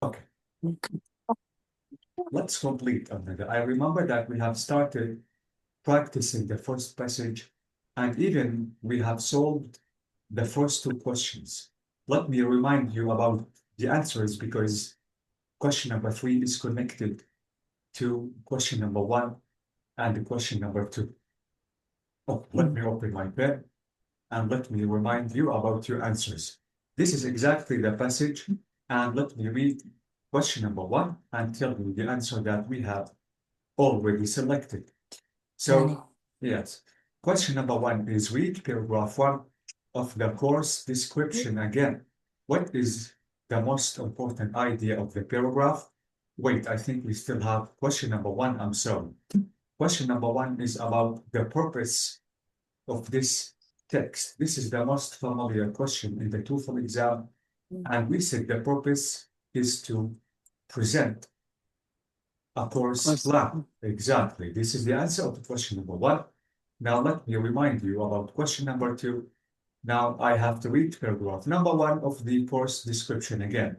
Okay, let's complete another. I remember that we have started practicing the first passage, and even we have solved the first two questions. Let me remind you about the answers because question number 3 is connected to question number 1 and question number 2. Oh, let me open my pen and let me remind you about your answers. This is exactly the passage, and let me read question number 1 and tell you the answer that we have already selected. So, yes, question number 1 is read paragraph 1 of the course description again. What is the most important idea of the paragraph? Wait, I think we still have question number 1. I'm sorry. Question number 1 is about the purpose of this text. This is the most familiar question in the TOEFL exam. And we said the purpose is to present a course plan. Exactly. This is the answer of question number 1. Now let me remind you about question number 2. Now I have to read paragraph number 1 of the course description again.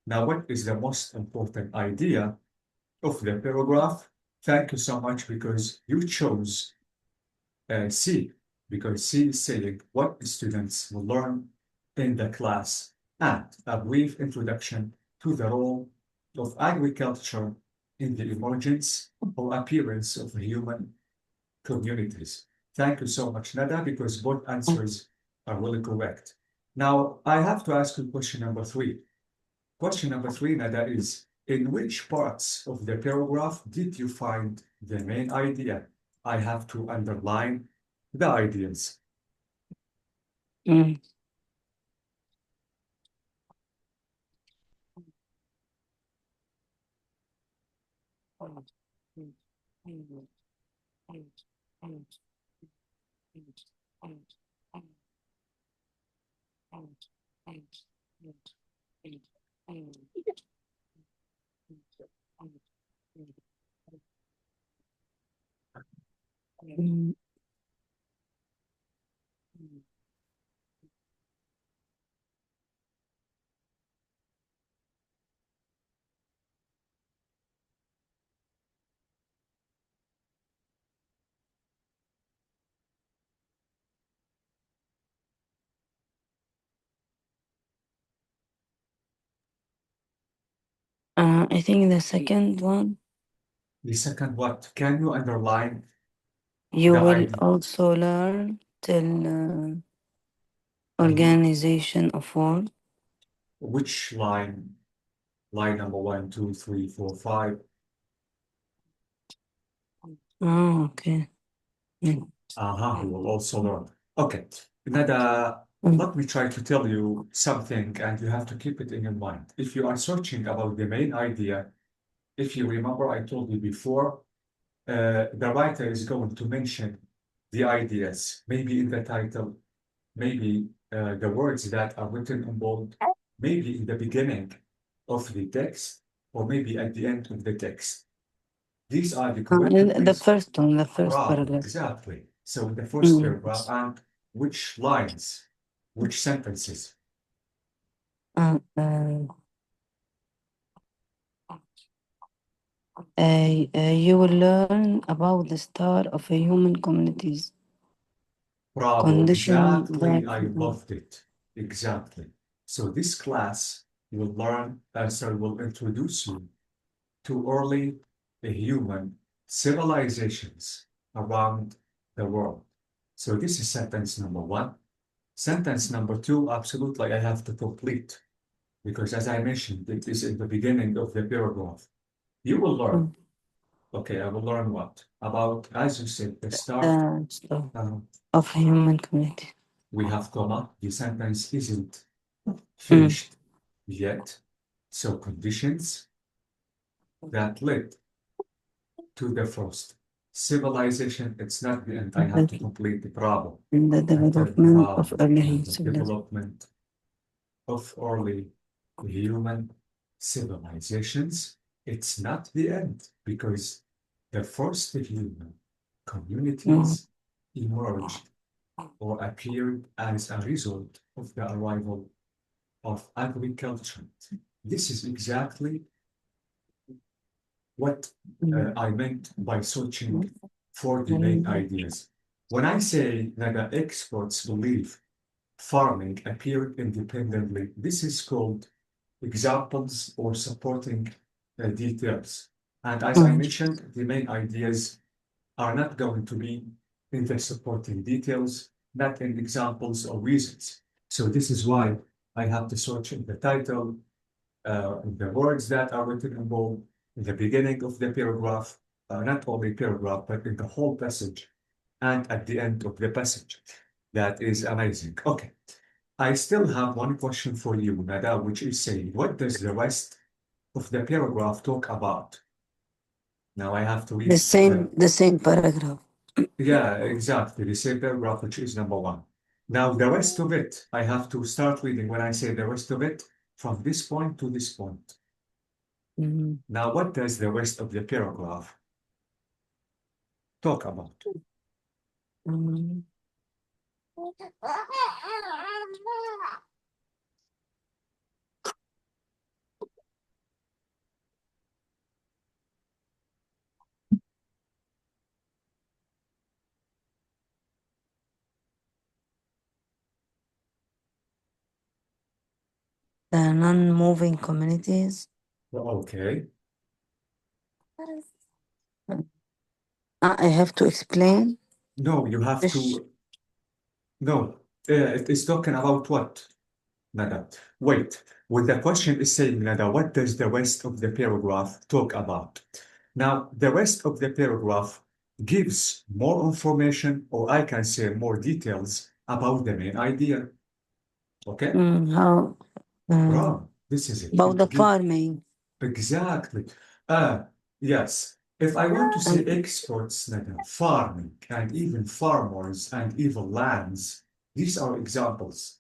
Now, what is the most important idea of the paragraph? Thank you so much because you chose C, because C is saying what students will learn in the class and a brief introduction to the role of agriculture in the emergence or appearance of human communities. Thank you so much, Nada, because both answers are really correct. Now, I have to ask you question number 3. Question number 3, Nada, is in which parts of the paragraph did you find the main idea? I have to underline the ideas. Mm. Mm. I think the second one, The second, what? Can you underline you the will idea? also learn till Mhm. organization of work. Which line? Line number 1, 2, 3, 4, 5. Oh, okay. Mm. You will also learn. Okay, Nada, Mm. let me try to tell you something, and you have to keep it in your mind. If you are searching about the main idea, if you remember, I told you before, the writer is going to mention the ideas, maybe in the title, maybe the words that are written in bold, maybe in the beginning of the text, or maybe at the end of the text. These are the correct The ways. first one, the first Bravo, paragraph. exactly. So in the first paragraph, Yes. and which lines, which sentences? Uh, uh, you will learn about the start of a human communities Bravo, condition exactly. that. I loved it. Exactly. So this class will learn, will introduce you to early human civilizations around the world. So this is sentence number 1. Sentence number 2, absolutely, I have to complete because as I mentioned, it is in the beginning of the paragraph. You will learn. Mm. Okay, I will learn what? About, as you said, the start. The start Um, of a human community. we have comma. The sentence isn't Mm. finished yet. So conditions that led to the first civilization. It's not the end. I have to complete the problem. The After development of problem early and the civilization. development of early human civilizations, it's not the end because the first human Mm. communities emerged or appeared as a result of the arrival of agriculture. This is exactly what I meant by searching for the main ideas. When I say that the experts believe farming appeared independently, this is called examples or supporting details. And as I mentioned, the main ideas are not going to be in the supporting details, not in examples or reasons. So this is why I have to search in the title, the words that are written in bold, in the beginning of the paragraph, not only paragraph, but in the whole passage, and at the end of the passage. That is amazing. Okay. I still have one question for you, Nada, which is saying, what does the rest of the paragraph talk about? Now I have to read The same paragraph. yeah, exactly, the same paragraph, which is number one. Now the rest of it, I have to start reading when I say the rest of it from this point to this point. Mm. Now, what does the rest of the paragraph talk about? Mm. The non-moving communities. Okay. I have to explain No, you have fish. to, no, it is talking about what? Nada. Wait, when the question is saying, Nada, what does the rest of the paragraph talk about? Now, the rest of the paragraph gives more information, or I can say more details about the main idea. Okay? How Bravo, this is it. about the It gives farming exactly. Ah, yes. If I want to say and exports, Nada, farming, and even farmers and even lands, these are examples.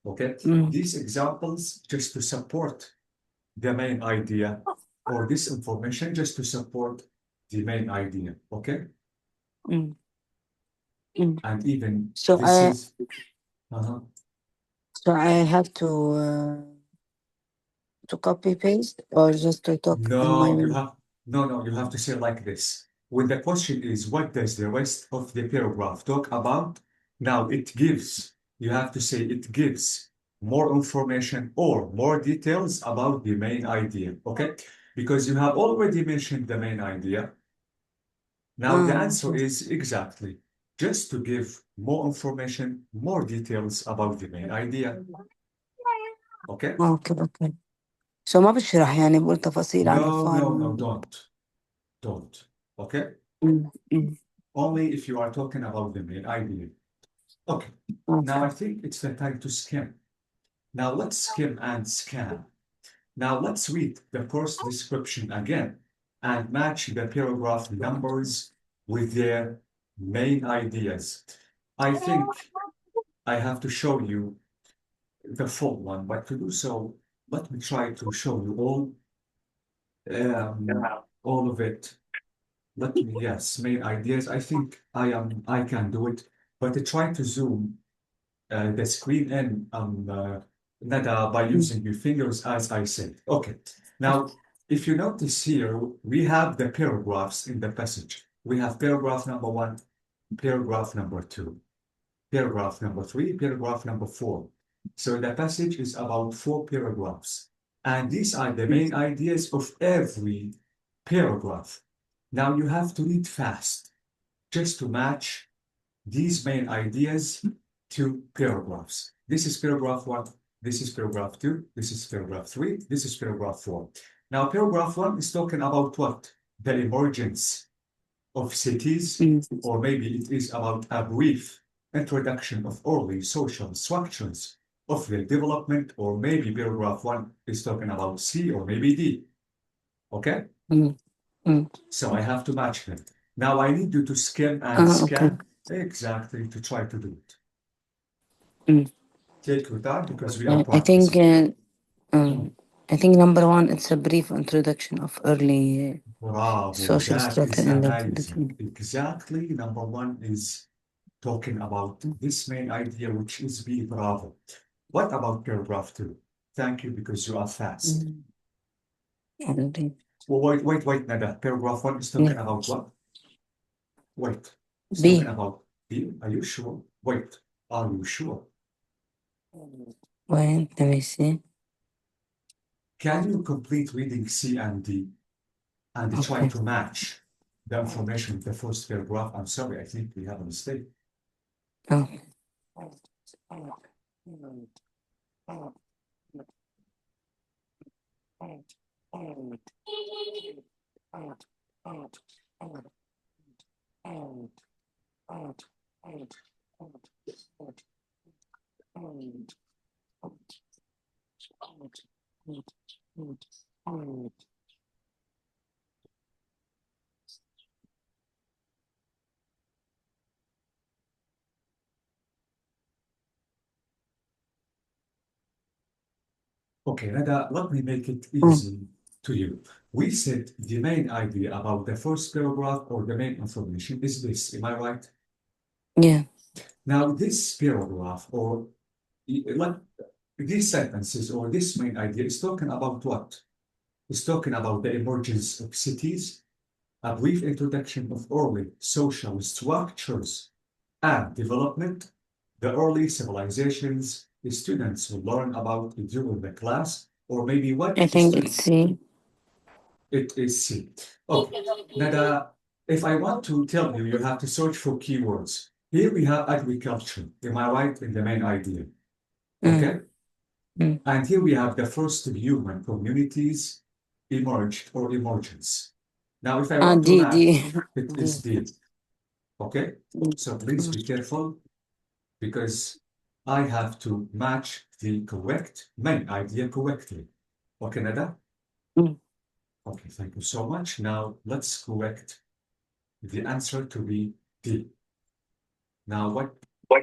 Okay? mm, These examples just to support the main idea, or this information just to support the main idea. Okay? mm, mm. And even So this I is, uh-huh. so I have to copy paste or just to talk in my No, you mind. have no, you have to say like this. When the question is, what does the rest of the paragraph talk about? Now it gives, you have to say it gives more information or more details about the main idea, okay? Because you have already mentioned the main idea. Now the answer Okay. is exactly just to give more information, more details about the main idea, okay? اوكي سو ما بشرح يعني بقول تفاصيل عن No, الفارمينج. don't, okay? أمم، أمم، Only if you are talking about the main idea. Okay, now أوكي. I think it's the time to skim. Now let's skim and scan. Now let's read the course description again and match the paragraph numbers with their main ideas. I think I have to show you the full one, but to do so, let me try to show you all of it. Let me, yes, main ideas. I think I can do it, but to try to zoom the screen in Nada by أمم، using your fingers as I said. Okay. Now, if you notice here, we have the paragraphs in the passage. We have paragraph number one, paragraph number two, paragraph number three, paragraph number four. So the passage is about four paragraphs. And these are the أمم، main ideas of every paragraph. Now you have to read fast just to match these main ideas to paragraphs. This is paragraph one, this is paragraph two, this is paragraph three, this is paragraph four. Now, paragraph one is talking about what? The emergence of cities, أمم، or maybe it is about a brief introduction of early social structures of their development, or maybe paragraph one is talking about C or maybe D. Okay? أمم، أمم. So I have to match them. Now I need you to skim and أوكي. scan exactly to try to do it. أمم. Take your time because we are I think practicing. I think number one it's a brief introduction of early Bravo, social that structure is in the amazing. Exactly, number one is talking about this main idea, which is B. Bravo. What about paragraph two? Thank you, because you are fast. Already. Well, wait, Nada. Paragraph 1 is talking about what? Wait. It's talking B. about B. Are you sure? Wait. Are you sure? Wait, let me see. Can you complete reading C and D and try Okay. to match the information in the first paragraph? I'm sorry, I think we have a mistake. Oh. Okay, Nada, let me make it easy to you. We said the main idea about the first paragraph or the main information is this. Am I right? Yeah. Now, this paragraph or like these sentences or this main idea is talking about what? It's talking about the emergence of cities, a brief introduction of early social structures and development, the early civilizations the students will learn about during the class, or maybe what I think it's C. it is C. Okay. Nada, if I want to tell you, you have to search for keywords. Here we have agriculture. Am I right in the main idea? Okay. And here we have the first human communities emerged or emergence. Now, if I want to D, match, D. it D. is D. Okay. So please be careful because I have to match the correct main idea correctly. Okay, Nada? Mm. Okay, thank you so much. Now let's correct the answer to be D. Now, what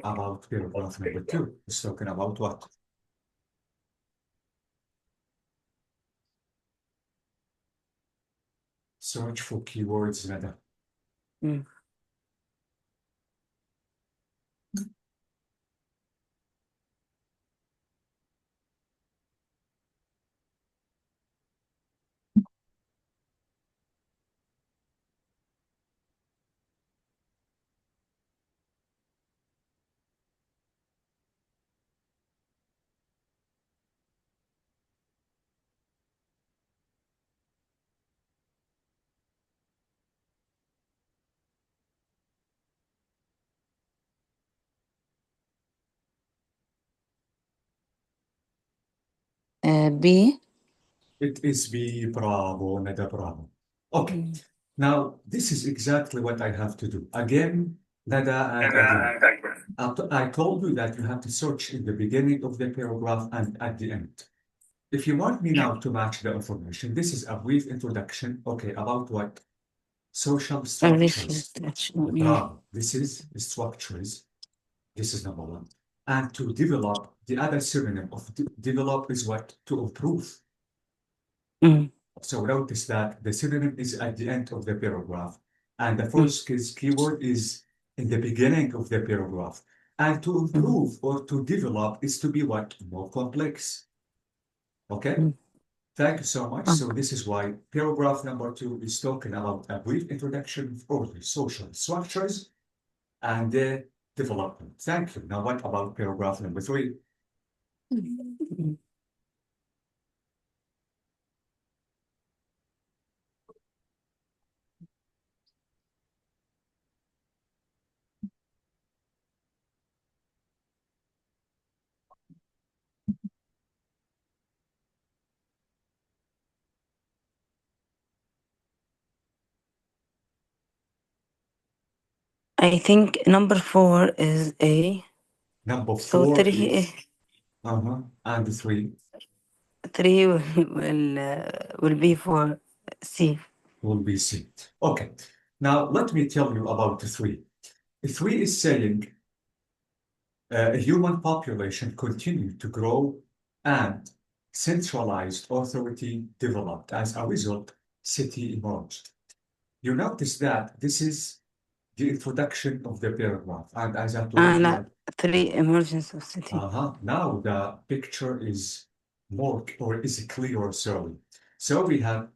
about paragraph number 2? It's talking about what? Search for keywords, Nada. Mm. B. It is B, bravo, Nada, bravo. Okay, now this is exactly what I have to do. Again, Nada, and again. I told you that you have to search in the beginning of the paragraph and at the end. If you want me now to match the information, this is a brief introduction, okay, about what? Social structures. Bravo. This is structures. This is number one. And to develop, the other synonym of develop is what? To improve. Mm. So notice that the synonym is at the end of the paragraph. And the first keyword is in the beginning of the paragraph. And to improve or to develop is to be what? More complex. Okay? Thank you so much. So this is why paragraph number 2 is talking about a brief introduction of the social structures and their development. Thank you. Now, what about paragraph number 3? I think number 4 is A. Number So 4 three, is, and 3 three will be for C. will be C. Okay. Now, let me tell you about 3. 3 is saying a human population continued to grow and centralized authority developed. As a result, city emerged. You notice that this is the introduction of the paragraph. And as I told you, لا 3 emergence of city. now the picture is more or is clearer, sorry. So we have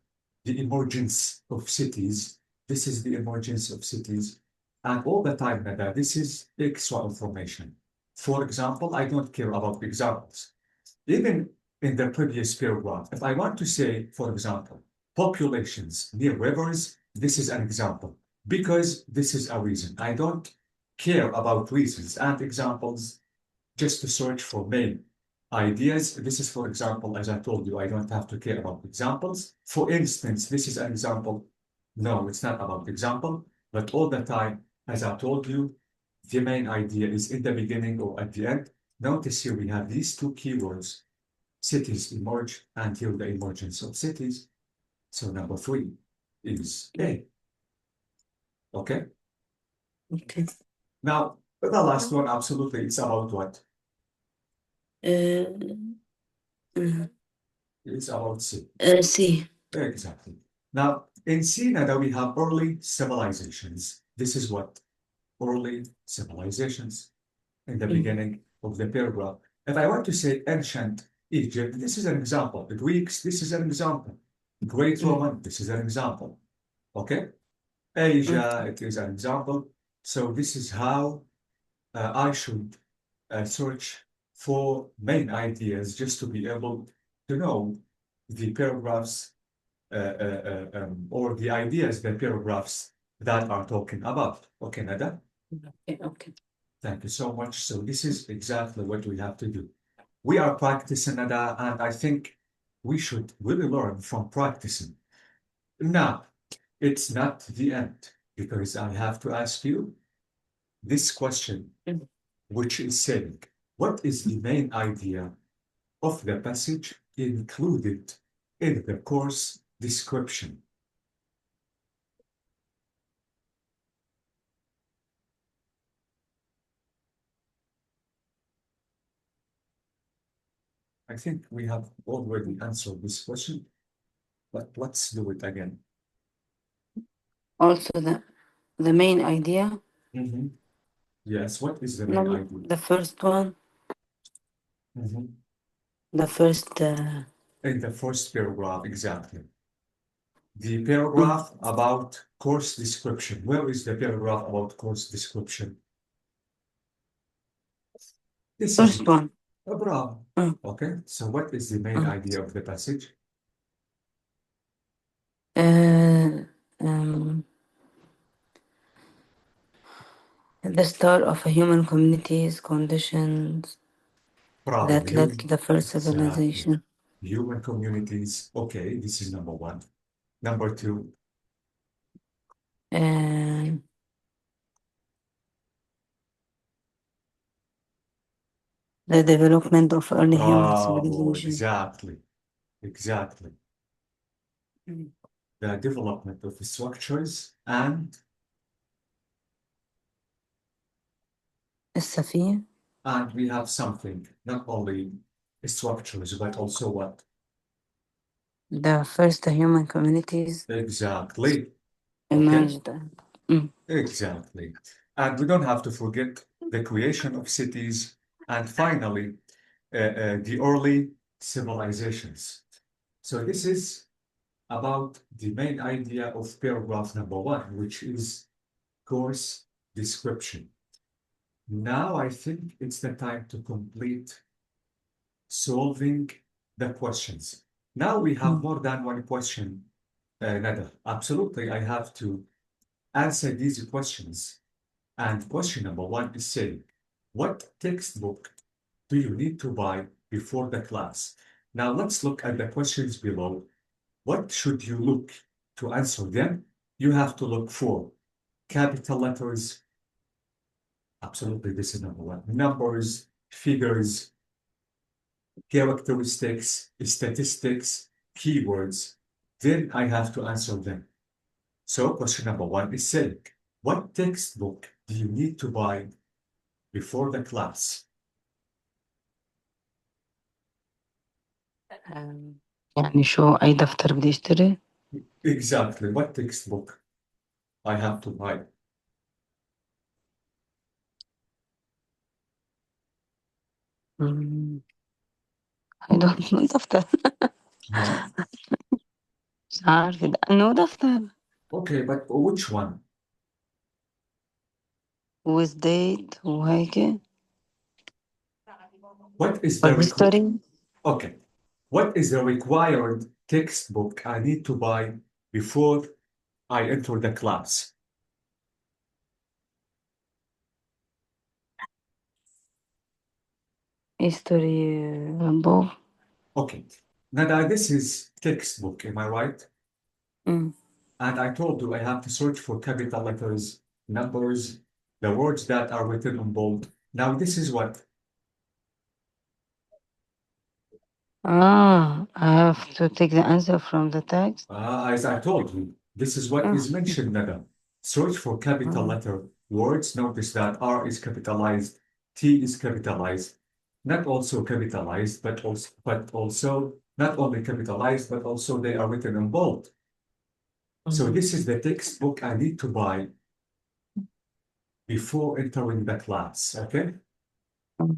the emergence of cities. This is the emergence of cities. And all the time, Nada, this is extra information. For example, I don't care about examples. Even in the previous paragraph, if I want to say, for example, populations near rivers, this is an example because this is a reason. I don't care about reasons and examples just to search for main ideas. This is, for example, as I told you, I don't have to care about examples. For instance, this is an example. No, it's not about example, but all the time, as I told you, the main idea is in the beginning or at the end. Notice here we have these two keywords, cities emerge and here the emergence of cities. So number three is A. Okay. Okay. Now, the last one, absolutely, it's about what? Uh, uh, It's about C. C. Exactly. Now, in Canada, we have early civilizations. This is what early civilizations in the Mm, beginning of the paragraph. If I want to say ancient Egypt, this is an example. The Greeks, this is an example. Great mm, Roman, this is an example. Okay? Asia, okay. it is an example. So this is how I should search for main ideas just to be able to know the paragraphs or the ideas, the paragraphs that are talking about. Okay, Nada? Okay. Okay. Thank you so much. So this is exactly what we have to do. We are practicing, Nada, and I think we should really learn from practicing. Now, it's not the end because I have to ask you this question, Mm. which is saying, what is the main idea of the passage included in the course description? I think we have already answered this question, but let's do it again. Also, the main idea. Mhm. Yes, what is the main No, idea? the first one. Mhm. The first. In the first paragraph, exactly. The Mm, paragraph about course description. Where is the paragraph about course description? This is first it. one. Bravo. Mm, Okay, so what is the main mm. idea of the passage? Uh, um, the start of a human community's conditions Bravo, that led to human. the first Exactly. civilization. Human communities. Okay, this is number one. Number two, Uh, the development of early human bravo, civilization. exactly, exactly. Mm. The development of structures السفيه. and we have something, not only structures, but also what? The first human communities Exactly. Okay, emerged. Mm. exactly. And we don't have to forget the creation of cities and finally the early civilizations. So this is about the main idea of paragraph number one, which is course description. Now I think it's the time to complete solving the questions. Now we have Mm. more than one question, Nada. Absolutely, I have to answer these questions. And question number one is saying, what textbook do you need to buy before the class? Now let's look at the questions below. What should you look to answer them? You have to look for capital letters. Absolutely, this is number one. Numbers, figures, characteristics, statistics, keywords. Then I have to answer them. So question number one is saying, what textbook do you need to buy before the class? يعني شو أي دفتر بدي أشتري؟ Exactly, what textbook I have to buy? Mm. I don't know دفتر. Huh? مش عارفة no دفتر. Okay, but which one? with date وهيك What is or the history. okay? What is the required textbook I need to buy before I enter the class? history above. Okay. Now this is textbook, am I right? Mm. And I told you I have to search for capital letters, numbers, the words that are written in bold. Now this is what I have to take the answer from the text. as I told you, this is what Ah, is mentioned, Nada. Search for capital mm, letter words. Notice that R is capitalized, T is capitalized, not also capitalized, but also not only capitalized, but also they are written in bold. So mm, this is the textbook I need to buy before entering the class, okay? mm,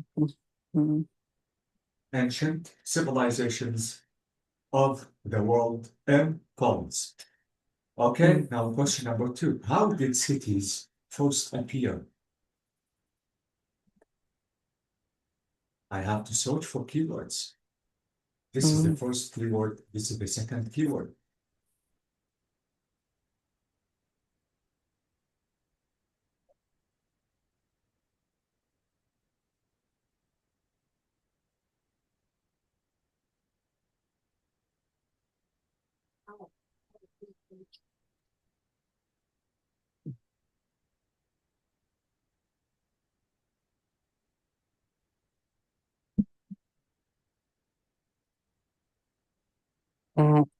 mm, Ancient civilizations of the world M. Collins. Okay, mm, now question number two. How did cities first appear? I have to search for keywords. This is the mm. first keyword. This is the second keyword.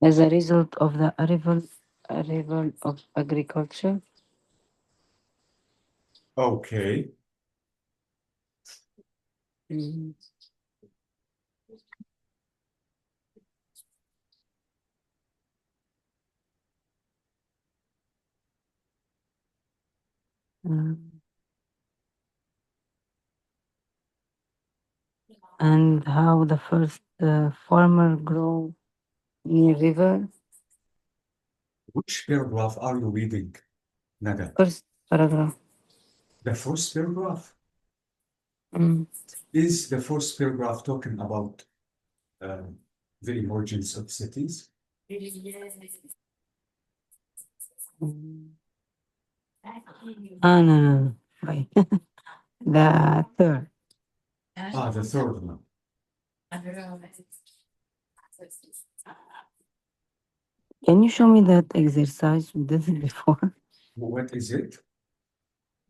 As a result of the arrival of agriculture. Okay. Mm, mm. And how the first farmer grow near river. Which paragraph are you reading, Nada? First paragraph. The first paragraph. Mm, Is the first paragraph talking about uh, the emergence of cities? mm. No, no, no. Wait. The third. Ah, the third one. Can you show me that exercise we did it before? What is it?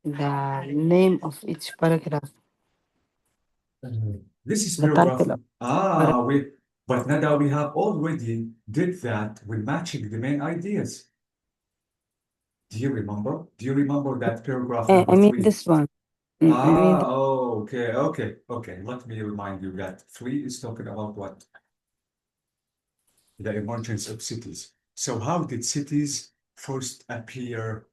The name of each paragraph, This is the paragraph. title of paragraph. But Nada, we have already did that with matching the main ideas. Do you remember? Do you remember that paragraph I number mean three? this one. I mean, Oh, okay. Let me remind you that three is talking about what? The emergence of cities. So how did cities first appear?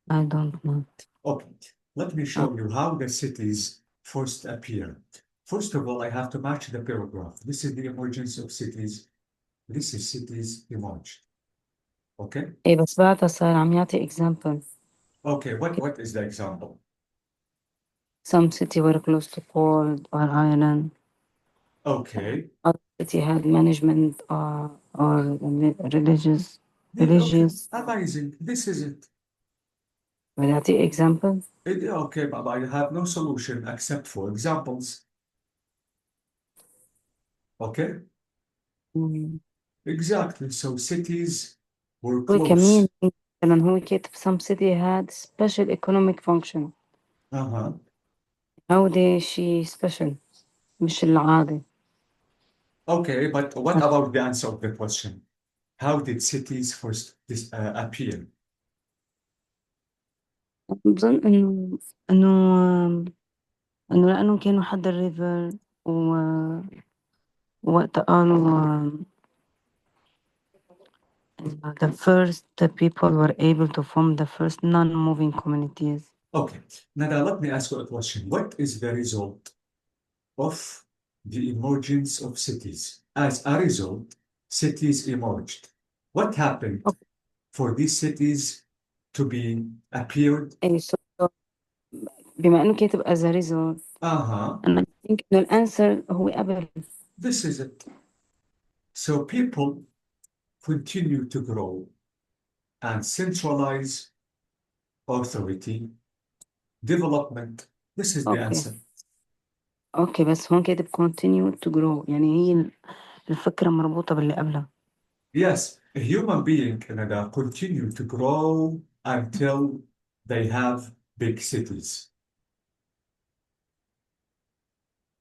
I don't know. Okay, let me Uh, show you how the cities first appear. First of all, I have to match the paragraph. This is the emergence of cities. This is cities emerged. Okay? إيه بس بعدها صار عم يعطي example. Okay, what is the example? Some city were close to port or island. Okay, Other city had management. or religious Yeah, okay, religious. amazing. This is it. بنعطي example. Yeah, okay, but I have no solution except for examples. Okay, مم. exactly. So cities were هو كمان close. مثلا هو كاتب some city had special economic function. Uh-huh. هودي شي special مش العادي. Okay, but what about the answer of the question? How did cities first appear? بظن إنه إنه لأنهم كانوا حد الريفر ووقتها قالوا the first people were able to form the first non-moving communities. Okay, now let me ask you a question. What is the result of the emergence of cities? As a result, cities emerged. What happened Okay, for these cities to be appeared? so بما إنه كاتب as a result Uh-huh, أنا think إنه الأنسر هو قبل. this is it. So people continue to grow and centralize authority, development. This is the أوكي answer. أوكي بس هون كاتب continue to grow يعني هي الفكرة مربوطة باللي قبلها. Yes, a human being Canada continue to grow until they have big cities.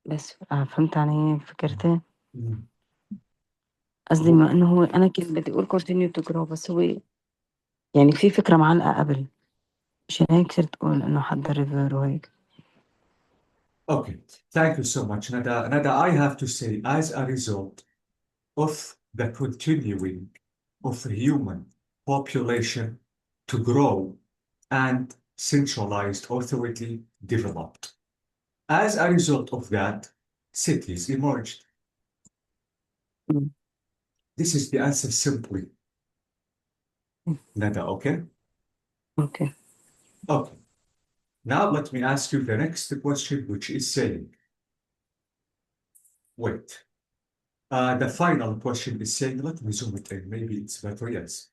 بس فهمت علي فكرتي. Mm. قصدي Wo- ما إنه هو أنا كنت بدي أقول continue to grow بس هو يعني في فكرة معلقة قبل مشان هيك صرت أقول إنه حد الريفر وهيك. Okay, thank you so much, Nada. Nada, I have to say, as a result of the continuing of human population to grow and centralized authority developed. As a result of that, cities emerged. مم. This is the answer simply. Nada, okay? أوكي Okay. Now let me ask you the next question, which is saying, wait, the final question is saying, let me zoom it in, maybe it's better, yes.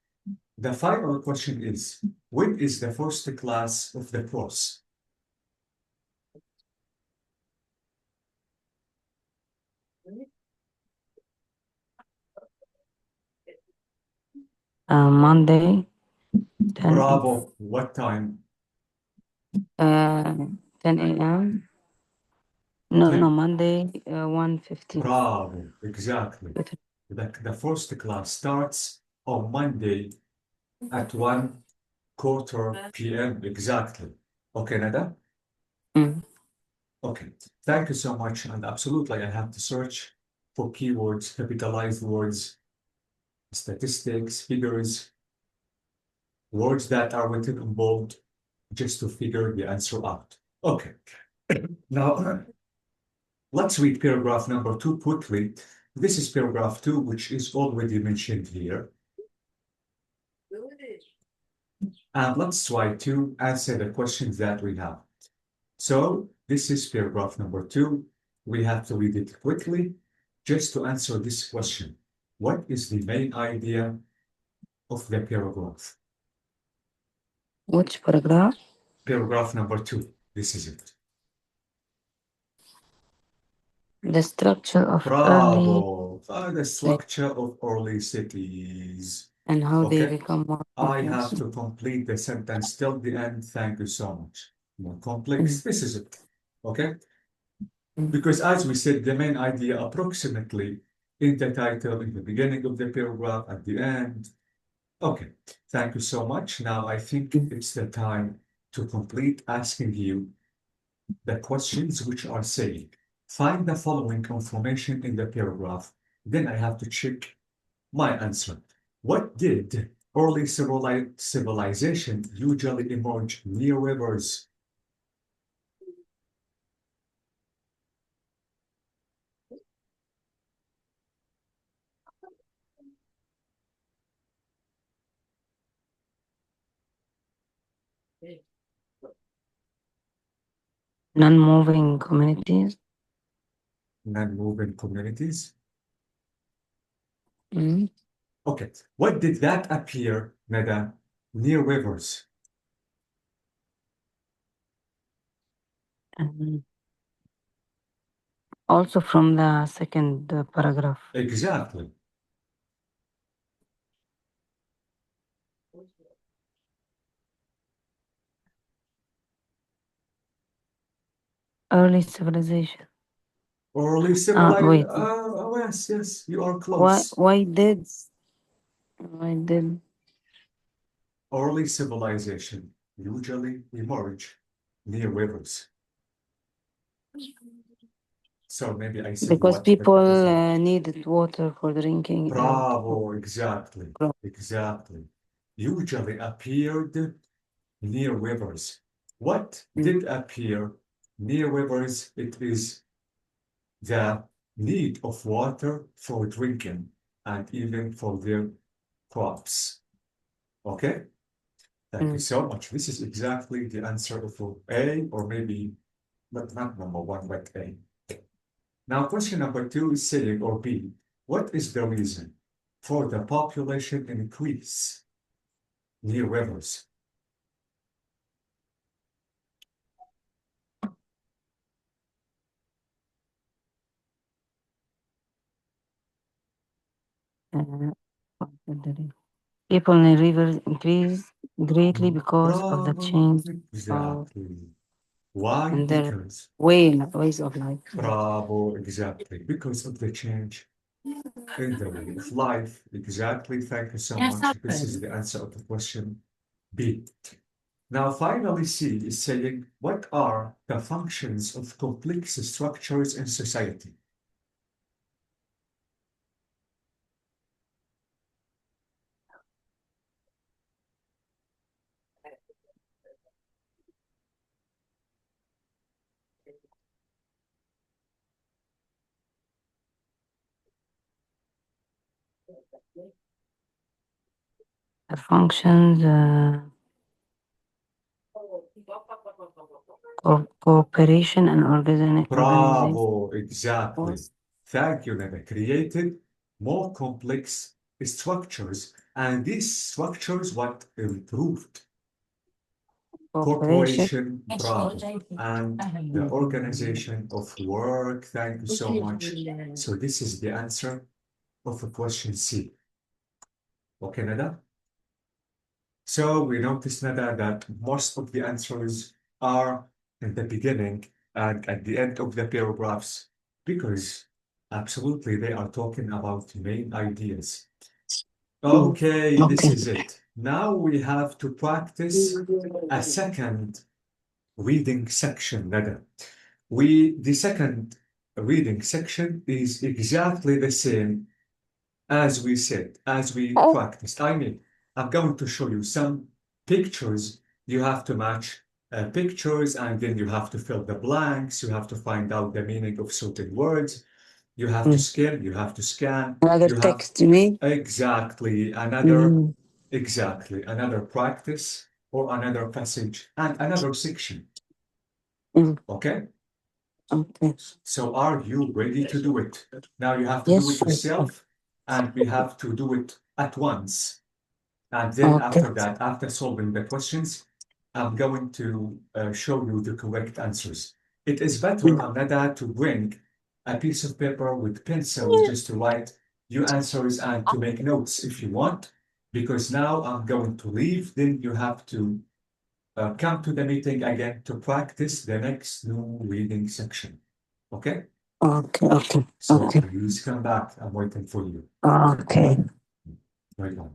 The final question is, when is the first class of the course? Monday 10 Bravo, what time? 10 a.m. No, 10. Monday 1:15. Bravo, exactly. The first class starts on Monday at 1 quarter p.m. exactly. Okay, Nada? Mm. Okay, thank you so much. And absolutely, I have to search for keywords, capitalized words, statistics, figures, words that are written in bold, just to figure the answer out. Okay, now let's read paragraph number 2 quickly. This is paragraph 2, which is already mentioned here. And let's try to answer the questions that we have. So this is paragraph number 2. We have to read it quickly just to answer this question. What is the main idea of the paragraph? Which paragraph? Paragraph number 2. This is it. The structure of early Bravo. The cities structure of early cities. and how they Okay. become more I complex. have to complete the sentence till the end. Thank you so much. More complex. Mm. This is it. Okay. Mm. Because as we said, the main idea approximately in the title, in the beginning of the paragraph, at the end. Okay, thank you so much. Now I think Mm. it's the time to complete asking you the questions which are saying, find the following information in the paragraph. Then I have to check my answer. What did early civilization usually emerge near rivers? Non-moving communities. Non-moving communities? Mm. Okay, what did that appear, Nada, near rivers? Also from the second paragraph. Exactly. Early civilization. Early civilization. Wait. Yes, you are close. Why did Early civilization usually emerge near rivers. So maybe I said because what, but people it is not. needed water for drinking. Bravo, exactly, grow. exactly. Usually appeared near rivers. What Mm. did appear near rivers? It is the need of water for drinking and even for their crops. Okay? Thank you so much. This is exactly the answer for A, or maybe, but not number one, but A. Now, question number two is saying, or B, what is the reason for the population increase near rivers? People in the rivers increase greatly because of the Bravo, change of exactly. Why? in their Because, ways of life. bravo, exactly. Because of the change in the way of life. Exactly. Thank you so much. This is the answer of the question B. Now, finally, C is saying, what are the functions of complex structures in society? The functions of cooperation and organization. Bravo, exactly. Thank you, Nana. Created more complex structures, and these structures what improved corporation, bravo, and the organization of work. Thank you so much. So this is the answer of the question C. Okay, Nada? So we noticed, Nada, that most of the answers are in the beginning and at the end of the paragraphs because absolutely they are talking about main ideas. Okay, this is it. Now we have to practice a second reading section, Nada. The second reading section is exactly the same as we said, as we practiced. I mean, I'm going to show you some pictures. You have to match pictures and then you have to fill the blanks. You have to find out the meaning of certain words. You have to scan, you have to scan. Another You have text, you mean? exactly another practice or another passage and another section. Okay? Okay. So are you ready to do it? Now you have to do it yourself and we have to do it at once. And then after that, after solving the questions, I'm going to show you the correct answers. It is better, Amnada, to bring a piece of paper with pencil just to write your answers and to make notes if you want, because now I'm going to leave. Then you have to come to the meeting again to practice the next new reading section. Okay? Okay. So please come back. I'm waiting for you. Okay. Right on.